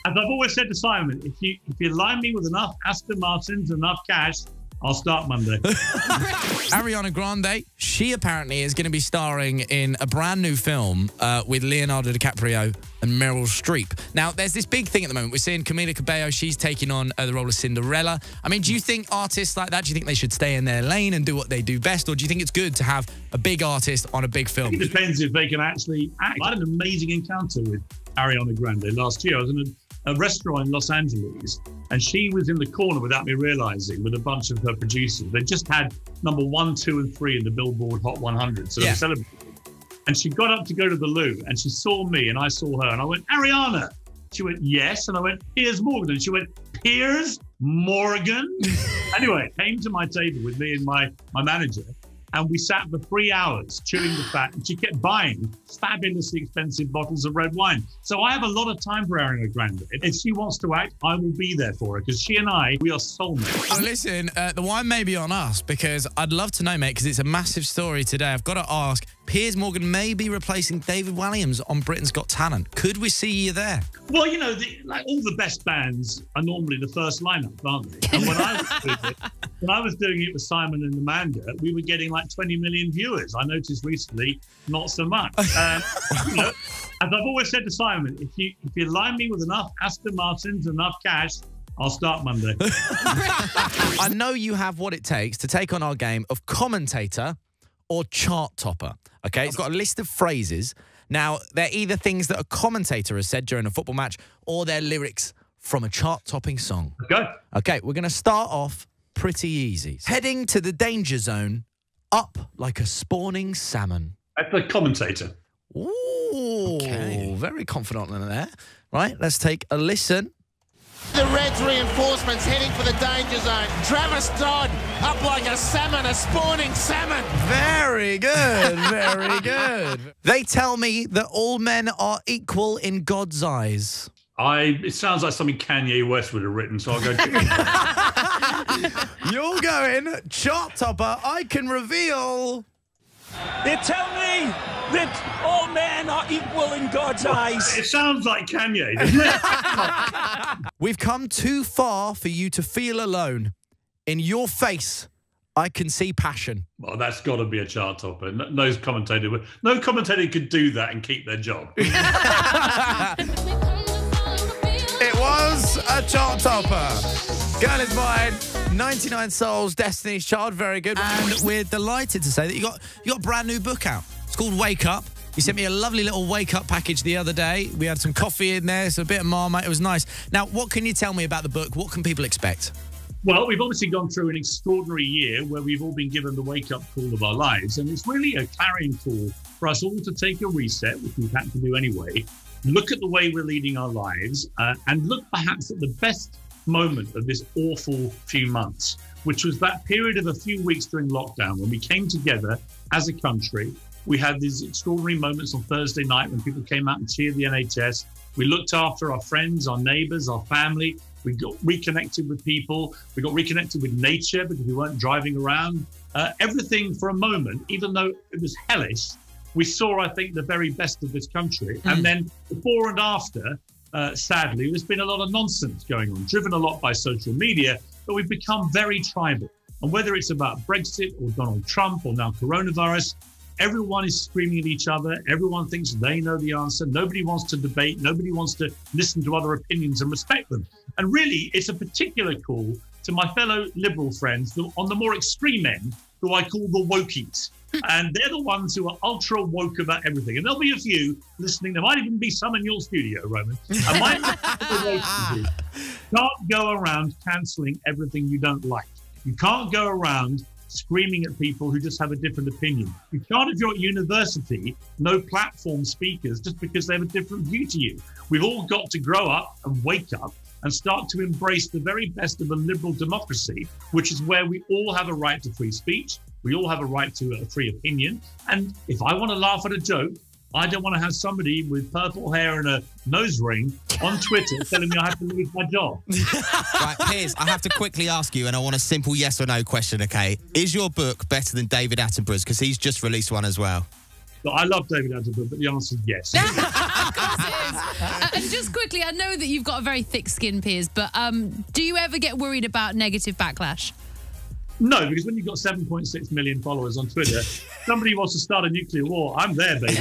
As I've always said to Simon, if you line me with enough Aston Martins, enough cash, I'll start Monday. Ariana Grande, she apparently is going to be starring in a brand new film with Leonardo DiCaprio and Meryl Streep. Now, there's this big thing at the moment. We're seeing Camila Cabello, she's taking on the role of Cinderella. I mean, do you think artists like that, do you think they should stay in their lane and do what they do best? Or do you think it's good to have a big artist on a big film? It depends if they can actually act. I had an amazing encounter with Ariana Grande last year. I was in a restaurant in Los Angeles, and she was in the corner without me realizing with a bunch of her producers. They just had number 1, 2, and 3 in the Billboard Hot 100, so they were celebrating. And she got up to go to the loo, and she saw me, and I saw her, and I went, Ariana. She went, yes, and I went, Piers Morgan, and she went, Piers Morgan? Anyway, came to my table with me and my manager, and we sat for 3 hours chewing the fat, and she kept buying fabulously expensive bottles of red wine. So I have a lot of time for Ariana Grande. If she wants to act, I will be there for her, because she and I, we are soulmates. Well, listen, the wine may be on us, because I'd love to know, mate, because it's a massive story today. I've got to ask, Piers Morgan may be replacing David Walliams on Britain's Got Talent. Could we see you there? Well, you know, like all the best bands are normally the first lineup, aren't they? And when I was doing it with Simon and Amanda, we were getting like 20 million viewers. I noticed recently, not so much. You know, as I've always said to Simon, if you line me with enough Aston Martins, enough cash, I'll start Monday. I know you have what it takes to take on our game of commentator or chart topper. Okay, it's got a list of phrases. Now, they're either things that a commentator has said during a football match or they're lyrics from a chart-topping song. Okay, we're going to start off pretty easy. Heading to the danger zone, up like a spawning salmon. That's the commentator. Ooh, very confident in there. Right, let's take a listen. The Reds reinforcements heading for the danger zone. Travis Dodd up like a salmon, a spawning salmon. Very good, very good. They tell me that all men are equal in God's eyes. It sounds like something Kanye West would have written, so I'll go. You're going chart topper. I can reveal. They tell me that all men are equal in God's eyes. It sounds like Kanye, doesn't it? We've come too far for you to feel alone. In your face, I can see passion. Well, that's got to be a chart topper. No commentator could do that and keep their job. It was a chart topper. Girl Is Mine, 99 Souls, Destiny's Child, very good. And we're delighted to say that you got a brand new book out. It's called Wake Up. You sent me a lovely little Wake Up package the other day. We had some coffee in there, so a bit of Marmite. It was nice. Now, what can you tell me about the book? What can people expect? Well, we've obviously gone through an extraordinary year where we've all been given the wake-up call of our lives, and it's really a clarion call for us all to take a reset, which we've had to do anyway, look at the way we're leading our lives, and look perhaps at the best moment of this awful few months, which was that period of a few weeks during lockdown when we came together as a country. We had these extraordinary moments on Thursday night when people came out and cheered the NHS. We looked after our friends, our neighbours, our family. We got reconnected with people. We got reconnected with nature because we weren't driving around. Everything for a moment, even though it was hellish, we saw, I think, the very best of this country. And then before and after, sadly, there's been a lot of nonsense going on, driven a lot by social media, but we've become very tribal. And whether it's about Brexit or Donald Trump or now coronavirus, everyone is screaming at each other. Everyone thinks they know the answer. Nobody wants to debate. Nobody wants to listen to other opinions and respect them. And really, it's a particular call to my fellow liberal friends on the more extreme end, who I call the wokies. And they're the ones who are ultra woke about everything. And there'll be a few listening. There might even be some in your studio, Roman. And my wokies can't go around cancelling everything you don't like. You can't go around screaming at people who just have a different opinion. You can't, if you're at university, no platform speakers just because they have a different view to you. We've all got to grow up and wake up and start to embrace the very best of a liberal democracy, which is where we all have a right to free speech. We all have a right to a free opinion. And if I want to laugh at a joke, I don't want to have somebody with purple hair and a nose ring on Twitter telling me I have to lose my job. Right, Piers, I have to quickly ask you, and I want a simple yes or no question, okay? Is your book better than David Attenborough's? Because he's just released one as well. But I love David Attenborough, but the answer is yes. Of course it is. And just quickly, I know that you've got a very thick skin, Piers, but do you ever get worried about negative backlash? No, because when you've got 7.6 million followers on Twitter, somebody wants to start a nuclear war, I'm there, baby.